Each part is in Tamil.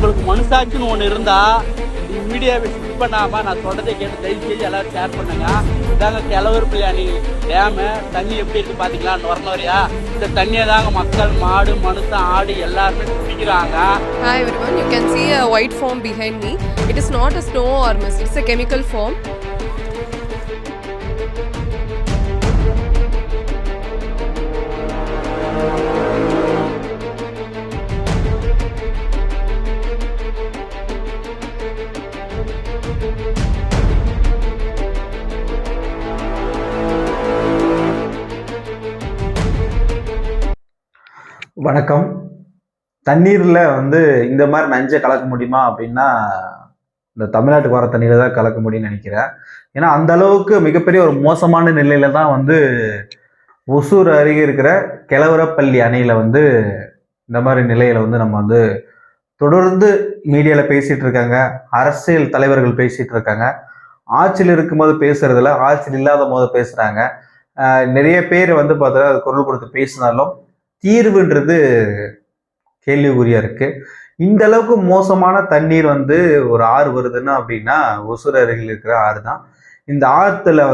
உங்களுக்கு மனசாட்சின்னு ஒன்று இருந்தா மீடியாவை ஸ்கிப் பண்ணாம நான் சொல்றதை கேட்டு தயவு செய்து எல்லாரும் ஷேர் பண்ணுங்க. இதாங்க கிழவரப்பள்ளி அணை டேமு தண்ணி எப்படி இருக்கு பாத்தீங்களா? நுரையா இந்த தண்ணியை தாங்க மக்கள், மாடு, மனுஷன், ஆடு எல்லாருமே குடிக்கிறாங்க. Hi everyone, you can see a white foam behind me. It is not a snow or mist, it's a chemical foam. வணக்கம். தண்ணீரில் இந்த மாதிரி நஞ்சை கலக்க முடியுமா அப்படின்னா இந்த தமிழ்நாட்டுக்கு வர தண்ணீரை தான் கலக்க முடியும்னு நினைக்கிறேன். ஏன்னா அந்த அளவுக்கு மிகப்பெரிய ஒரு மோசமான நிலையில தான் ஒசூர் அருகே இருக்கிற கிழவரப்பள்ளி அணையில் இந்த மாதிரி நிலையில நம்ம தொடர்ந்து மீடியாவில் பேசிட்டு இருக்காங்க. அரசியல் தலைவர்கள் பேசிட்டு இருக்காங்க. ஆட்சியில் இருக்கும்போது பேசுறதுல, ஆட்சியில் இல்லாத போது பேசுறாங்க. நிறைய பேர் பார்த்தா குரல் கொடுத்து பேசினாலும் தீர்வுன்றது கேள்விக்குறியா இருக்கு. இந்த அளவுக்கு மோசமான தண்ணீர் ஒரு ஆறு வருதுன்னா அப்படின்னா ஒசூர் அருகில் இருக்கிற ஆறு தான். இந்த ஆற்றுல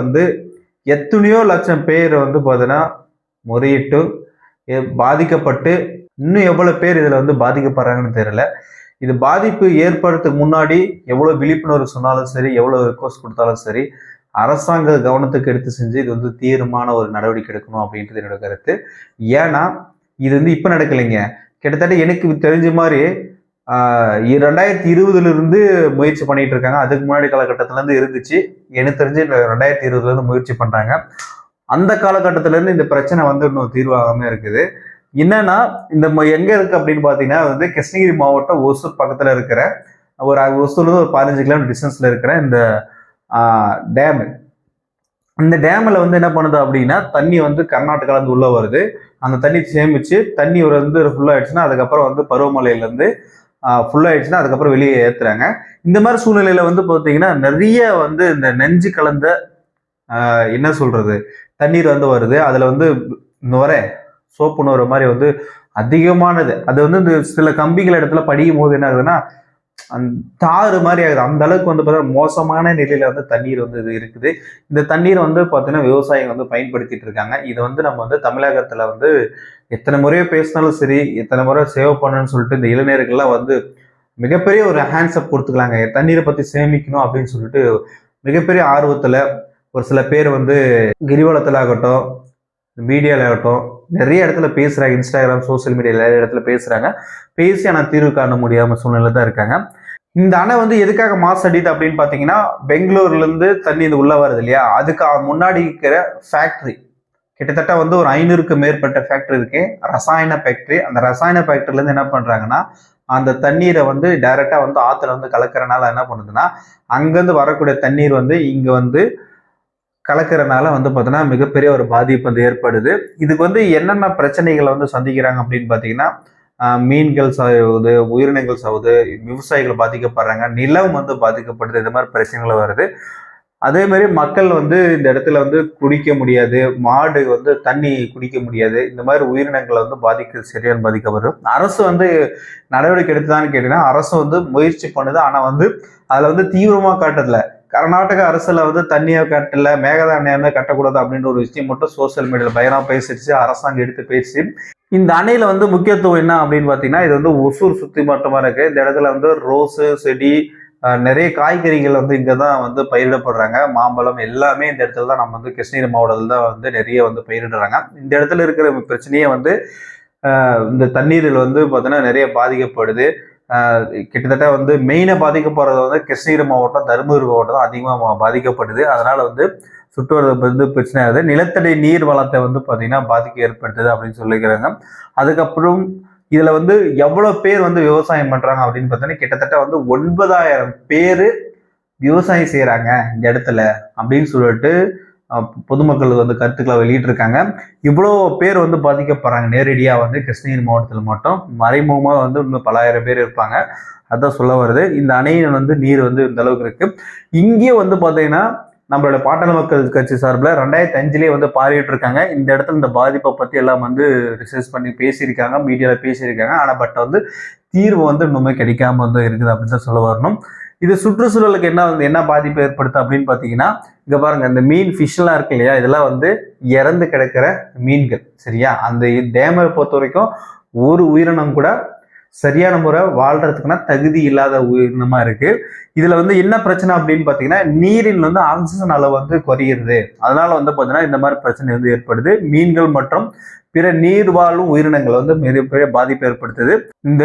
எத்தனையோ லட்சம் பேர் பார்த்தீங்கன்னா முறையிட்டு பாதிக்கப்பட்டு, இன்னும் எவ்வளவு பேர் இதுல பாதிக்கப்படுறாங்கன்னு தெரியல. இது பாதிப்பு ஏற்படுறதுக்கு முன்னாடி எவ்வளவு விழிப்புணர்வு சொன்னாலும் சரி, எவ்வளவு ரிக்வஸ்ட் கொடுத்தாலும் சரி, அரசாங்க கவனத்துக்கு எடுத்து செஞ்சு இது தீர்மான ஒரு நடவடிக்கை எடுக்கணும் அப்படின்றது என்னோட கருத்து. ஏன்னா இது இப்ப நடக்கலைங்க. கிட்டத்தட்ட எனக்கு தெரிஞ்ச மாதிரி 2020 முயற்சி பண்ணிட்டு இருக்காங்க. அதுக்கு முன்னாடி காலகட்டத்துல இருந்துச்சு. எனக்கு தெரிஞ்சு 2020 முயற்சி பண்றாங்க. அந்த காலகட்டத்துல இருந்து இந்த பிரச்சனை இன்னும் தீர்வாகாம இருக்குது. என்னன்னா இந்த எங்க இருக்கு அப்படின்னு பாத்தீங்கன்னா கிருஷ்ணகிரி மாவட்டம் ஒசூர் பக்கத்துல இருக்கிற ஒசூர்ல ஒரு 15 கிலோமீட்டர் டிஸ்டன்ஸ்ல இருக்கிற இந்த டேம். இந்த டேம்ல என்ன பண்ணுது அப்படின்னா தண்ணி கர்நாடகால உள்ள வருது. அந்த தண்ணி சேமிச்சு தண்ணி ஃபுல்லாயிடுச்சுன்னா அதுக்கப்புறம் பருவமழையில ஃபுல்லாயிடுச்சுன்னா அதுக்கப்புறம் வெளியே ஏத்துறாங்க. இந்த மாதிரி சூழ்நிலையில பாத்தீங்கன்னா நிறைய இந்த நெஞ்சு கலந்த என்ன சொல்றது தண்ணீர் வருது. அதுல நுரை, சோப்பு நுரை மாதிரி அதிகமானது. அது இந்த சில கம்பிகள் இடத்துல படியும் போது என்ன ஆகுதுன்னா அந்த தாறு மாதிரி ஆகுது. அந்த அளவுக்கு பார்த்தீங்கன்னா மோசமான நிலையில தண்ணீர் இது இருக்குது. இந்த தண்ணீர் பார்த்தீங்கன்னா விவசாயிகள் பயன்படுத்திட்டு இருக்காங்க. இது நம்ம தமிழகத்துல எத்தனை முறையோ பேசினாலும் சரி, எத்தனை முறை சேவ் பண்ணணும்னு சொல்லிட்டு இந்த இளைஞர்கள்லாம் மிகப்பெரிய ஒரு ஹேண்ட்ஸ்அப் கொடுத்துக்கலாங்க. தண்ணீரை பத்தி சேமிக்கணும் அப்படின்னு சொல்லிட்டு மிகப்பெரிய ஆர்வத்துல ஒரு சில பேர் கிரிவலத்துல ஆகட்டும், மீடியால ஆகட்டும் நிறைய இடத்துல பேசுறாங்க. இன்ஸ்டாகிராம், சோசியல் மீடியால நிறைய இடத்துல பேசுறாங்க. பேசி ஆனா தீர்வு காண முடியாம சூழ்நிலை தான் இருக்காங்க. இந்த அணை எதுக்காக மாசடிது அப்படின்னு பாத்தீங்கன்னா, பெங்களூர்ல இருந்து தண்ணி உள்ள வருது இல்லையா, அதுக்கு முன்னாடி இருக்கிற ஃபேக்டரி கிட்டத்தட்ட ஒரு 500க்கு மேற்பட்ட ஃபேக்டரி இருக்கு, ரசாயன ஃபேக்டரி. அந்த ரசாயன ஃபேக்டரில இருந்து என்ன பண்றாங்கன்னா அந்த தண்ணீரை டைரக்டா ஆத்துல கலக்கிறனால என்ன பண்ணுதுன்னா அங்கிருந்து வரக்கூடிய தண்ணீர் இங்க கலக்கிறனால பார்த்தீங்கன்னா மிகப்பெரிய ஒரு பாதிப்பு ஏற்படுது. இதுக்கு என்னென்ன பிரச்சனைகளை சந்திக்கிறாங்க அப்படின்னு பார்த்தீங்கன்னா, மீன்கள் சாகுது, உயிரினங்கள் சாகுது, விவசாயிகள் பாதிக்கப்படுறாங்க, நிலம் பாதிக்கப்படுது. இந்த மாதிரி பிரச்சனைகள் வருது. அதே மாதிரி மக்கள் இந்த இடத்துல குடிக்க முடியாது, மாடு தண்ணி குடிக்க முடியாது. இந்த மாதிரி உயிரினங்களை சரியான பாதிக்கப்படுது. அரசு நடவடிக்கை எடுத்துதான்னு கேட்டீங்கன்னா, அரசு முயற்சி பண்ணுது. ஆனா அதுல தீவிரமா காட்டுறதுல கர்நாடக அரசுல தண்ணியை கட்டல, மேகதானியம் கட்டக்கூடாது அப்படின்ற ஒரு விஷயம் மட்டும் சோசியல் மீடியால பயணம் பேசிடுச்சு. அரசாங்கம் எடுத்து பேசி இந்த அணையில முக்கியத்துவம் என்ன அப்படின்னு பாத்தீங்கன்னா, இது ஒசூர் சுத்தி மட்டுமா இருக்கு. இந்த இடத்துல ரோஸு செடி, நிறைய காய்கறிகள் இங்கதான் பயிரிடப்படுறாங்க. மாம்பழம் எல்லாமே இந்த இடத்துல தான் நம்ம கிருஷ்ணகிரி மாவட்டத்துல தான் நிறைய பயிரிடுறாங்க. இந்த இடத்துல இருக்கிற பிரச்சனையே இந்த தண்ணீரில் பார்த்தீங்கன்னா நிறைய பாதிக்கப்படுது. கிட்டத்தட்ட மெயினா பாதிக்கப்படுறது கிருஷ்ணகிரி மாவட்டம், தருமபுரி மாவட்டம் தான் அதிகமாக பாதிக்கப்படுது. அதனால சுற்றுவரத்து பிரச்சனை ஆகுது. நிலத்தடி நீர் வளத்தை பார்த்தீங்கன்னா பாதிக்க ஏற்படுத்துது அப்படின்னு சொல்லிக்கிறாங்க. அதுக்கப்புறம் இதுல எவ்வளவு பேர் விவசாயம் பண்றாங்க அப்படின்னு பார்த்தீங்கன்னா கிட்டத்தட்ட 9,000 பேரு விவசாயம் செய்யறாங்க இந்த இடத்துல அப்படின்னு சொல்லிட்டு பொதுமக்கள் கருத்துக்களை வெளியிட்டு இருக்காங்க. இவ்வளோ பேர் பாதிக்கப்படுறாங்க நேரடியா கிருஷ்ணகிரி மாவட்டத்தில் மட்டும். மறைமுகமா இன்னும் பலாயிரம் பேர் இருப்பாங்க. அதான் சொல்ல வருது. இந்த அணையின் நீர் இந்த அளவுக்கு இருக்கு. இங்கே பாத்தீங்கன்னா நம்மளோட பாட்டாளி மக்கள் கட்சி சார்பில் 2005 பார்வையிட்டு இருக்காங்க. இந்த இடத்துல இந்த பாதிப்பை பத்தி எல்லாம் ரிசர்ச் பண்ணி பேசியிருக்காங்க, மீடியால பேசியிருக்காங்க. ஆனா பட் தீர்வு வந்து இன்னுமே கிடைக்காம வந்து இருக்குது அப்படின்னு தான் சொல்ல வரணும். இது சுற்றுச்சூழலுக்கு என்ன பாதிப்பு ஏற்படுத்து அப்படின்னு பார்த்தீங்கன்னா, இங்க பாருங்க இந்த மீன் ஃபிஷ்லாம் இருக்கு இல்லையா, இதெல்லாம் வந்து இறந்து கிடக்கிற மீன்கள். சரியா, அந்த டேமை பொறுத்த வரைக்கும் ஒரு உயிரினம் கூட சரியான முறை வாழ்றதுக்குன்னா தகுதி இல்லாத உயிரினமா இருக்கு. இதுல வந்து என்ன பிரச்சனை அப்படின்னு பாத்தீங்கன்னா, நீரில் வந்து ஆக்சிஜன் அளவு வந்து குறையுது. அதனால வந்து பாத்தீங்கன்னா இந்த மாதிரி பிரச்சனை வந்து ஏற்படுது. மீன்கள் மற்றும் பிற நீர் வாழும் உயிரினங்கள் வந்து மிகப்பெரிய பாதிப்பு ஏற்படுத்துது. இந்த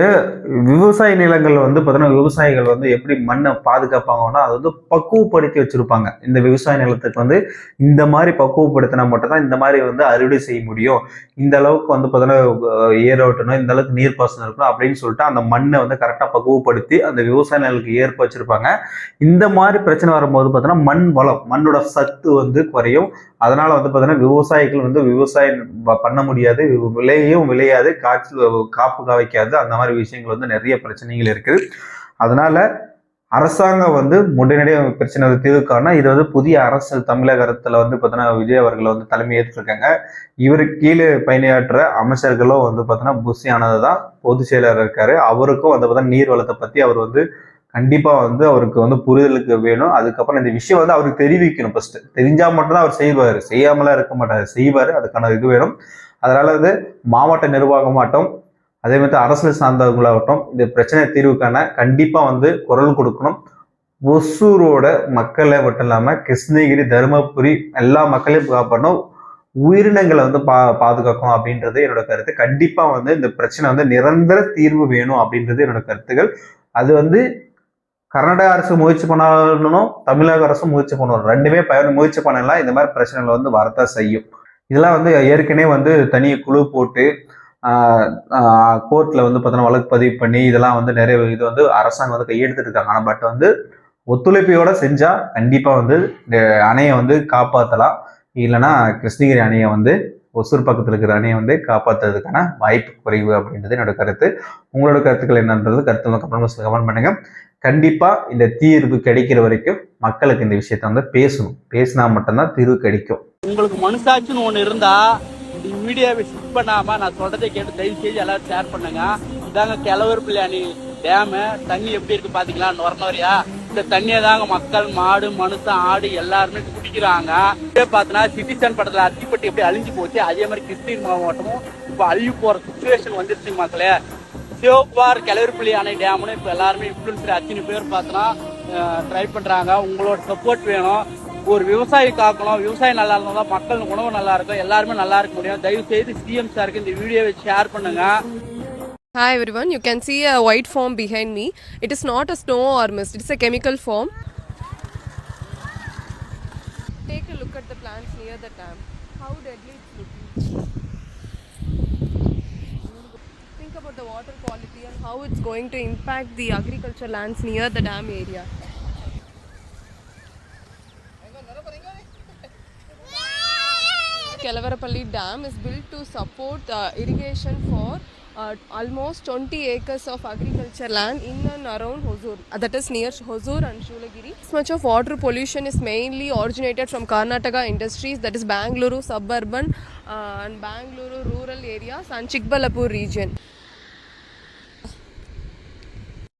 விவசாய நிலங்கள் வந்து பார்த்தீங்கன்னா விவசாயிகள் வந்து எப்படி மண்ணை பாதுகாப்பாங்கன்னா அது வந்து பக்குவப்படுத்தி வச்சிருப்பாங்க. இந்த விவசாய நிலத்துக்கு வந்து இந்த மாதிரி பக்குவப்படுத்தினா மட்டும்தான் இந்த மாதிரி வந்து அறுவடை செய்ய முடியும், இந்த அளவுக்கு வந்து பார்த்தீங்கன்னா ஏரோட்டணும், இந்த அளவுக்கு நீர்ப்பாசனம் இருக்கணும் அப்படின்னு சொல்லிட்டு அந்த மண்ணை வந்து கரெக்டாக பக்குவப்படுத்தி அந்த விவசாய நிலத்துக்கு ஏற்ப வச்சிருப்பாங்க. இந்த மாதிரி பிரச்சனை வரும்போது பார்த்தீங்கன்னா மண் வளம், மண்ணோட சத்து வந்து குறையும். அதனால வந்து பார்த்தீங்கன்னா விவசாயிகள் வந்து விவசாயம் பண்ண முடியாது, விளையாது, காப்பு காய்க்காது, அந்த மாதிரி விஷயங்கள் வந்து நிறைய பிரச்சனைகள் இருக்குது. அதனால அரசாங்கம் வந்து உடனடியாக பிரச்சனை தீர்வு காரணம். இது வந்து புதிய அரசு தமிழக அரசுல வந்து பார்த்தீங்கன்னா விஜய் அவர்கள் வந்து தலைமை ஏற்றிருக்காங்க. இவருக்கு கீழே பணியாற்ற அமைச்சர்களும் வந்து பார்த்தீங்கன்னா புஷி ஆனது தான் பொதுச் செயலர் இருக்காரு. அவருக்கும் வந்து பார்த்தீங்கன்னா நீர் வளத்தை பத்தி அவர் வந்து கண்டிப்பா வந்து அவருக்கு வந்து புரிதலுக்கு வேணும். அதுக்கப்புறம் இந்த விஷயம் வந்து அவருக்கு தெரிவிக்கணும். ஃபர்ஸ்ட் தெரிஞ்சா மட்டும்தான் அவர் செய்வாரு, செய்யாமலாம் இருக்க மாட்டாரு, செய்வாரு. அதுக்கான இது வேணும். அதனால வந்து மாவட்ட நிர்வாகமாகட்டும், அதே மாதிரி அரசியல் சார்ந்தவங்களாகட்டும் இந்த பிரச்சனை தீர்வுக்கான கண்டிப்பா வந்து குரல் கொடுக்கணும். ஒசூரோட மக்களை மட்டும் இல்லாம கிருஷ்ணகிரி, தருமபுரி எல்லா மக்களையும் காப்பாற்றணும், உயிரினங்களை வந்து பாதுகாக்கணும் அப்படின்றது என்னோட கருத்து. கண்டிப்பா வந்து இந்த பிரச்சனை வந்து நிரந்தர தீர்வு வேணும் அப்படின்றது என்னோட கருத்துக்கள். அது வந்து கர்நாடக அரசு முயற்சி பண்ணணும், தமிழக அரசும் முயற்சி பண்ணணும். ரெண்டுமே முயற்சி பண்ணலாம், இந்த மாதிரி பிரச்சனைகள் வந்து வரத்தான் செய்யும். இதெல்லாம் வந்து ஏற்கனவே வந்து தனி குழு போட்டு கோர்ட்ல வந்து பார்த்தோன்னா வழக்கு பதிவு பண்ணி இதெல்லாம் வந்து நிறைய இது வந்து அரசாங்கம் வந்து கையெடுத்துட்டு இருக்காங்க. ஆனால் பட் வந்து ஒத்துழைப்பையோட செஞ்சா கண்டிப்பா வந்து இந்த அணையை வந்து காப்பாற்றலாம். இல்லைன்னா கிருஷ்ணகிரி அணையை வந்து ஒசூர் பக்கத்தில் இருக்கிற அணையை வந்து காப்பாற்றுறதுக்கான வாய்ப்பு குறைவு அப்படின்றது என்னோட கருத்து. உங்களோட கருத்துக்கள் என்னன்றது கமெண்ட் பண்ணுங்க. கண்டிப்பா இந்த தீர்வு கிடைக்கிற வரைக்கும் மக்களுக்கு இந்த விஷயத்த வந்து பேசணும். பேசினா மட்டும்தான் தீர்வு கிடைக்கும். உங்களுக்கு மனசாட்சின்னு ஒன்று இருந்தா இந்த வீடியோவை ஸ்கிப் பண்ணாம நான் சொல்றதை கேட்டு தயவு செய்து எல்லாரும் ஷேர் பண்ணுங்க. இதாங்க கிழவரப்பள்ளி அணை டேமு தண்ணி எப்படி இருக்கு பாத்தீங்களா, நுரநோரியா. இந்த தண்ணியை தாங்க மக்கள், மாடு, மனுஷன், ஆடு எல்லாருமே குடிக்கிறாங்க. பார்த்தோன்னா சிட்டிசன் படத்துல அத்திப்பட்டி எப்படி அழிஞ்சு போச்சு, அதே மாதிரி கிருஷ்ணகிரி மாவட்டமும் இப்போ அழிவு போற சுச்சுவேஷன் வந்துருச்சு மக்களே. சிவகுமார் கிழவரப்பள்ளி அணை டேம்னு இப்போ எல்லாருமே இன்ஃப்ளூன்சர் அத்தனை பேர் பார்த்தோன்னா ட்ரை பண்றாங்க. உங்களோட சப்போர்ட் வேணும். ஒரு விவசாயி காக்கணும், விவசாயம் நல்லா இருந்தால் தான் மக்கள் உணவு நல்லா இருக்கும், எல்லாருமே நல்லா இருக்க முடியும். தயவு செய்து சிஎம் சாருக்கு இந்த வீடியோவை ஷேர் பண்ணுங்க. Hi everyone, you can see a white foam behind me. It is not a snow or mist, it is a chemical foam. Take a look at the plants near the dam. How deadly it's looking. Think about the water quality and how it's going to impact the agriculture lands near the dam area. Kelavarapalli Dam is built to support irrigation for almost 20 acres of agriculture land in and around Hosur, that is near Hosur and Shoolagiri. This much of water pollution is mainly originated from Karnataka industries, that is Bangalore suburban and Bangalore rural areas and Chikbalapur region.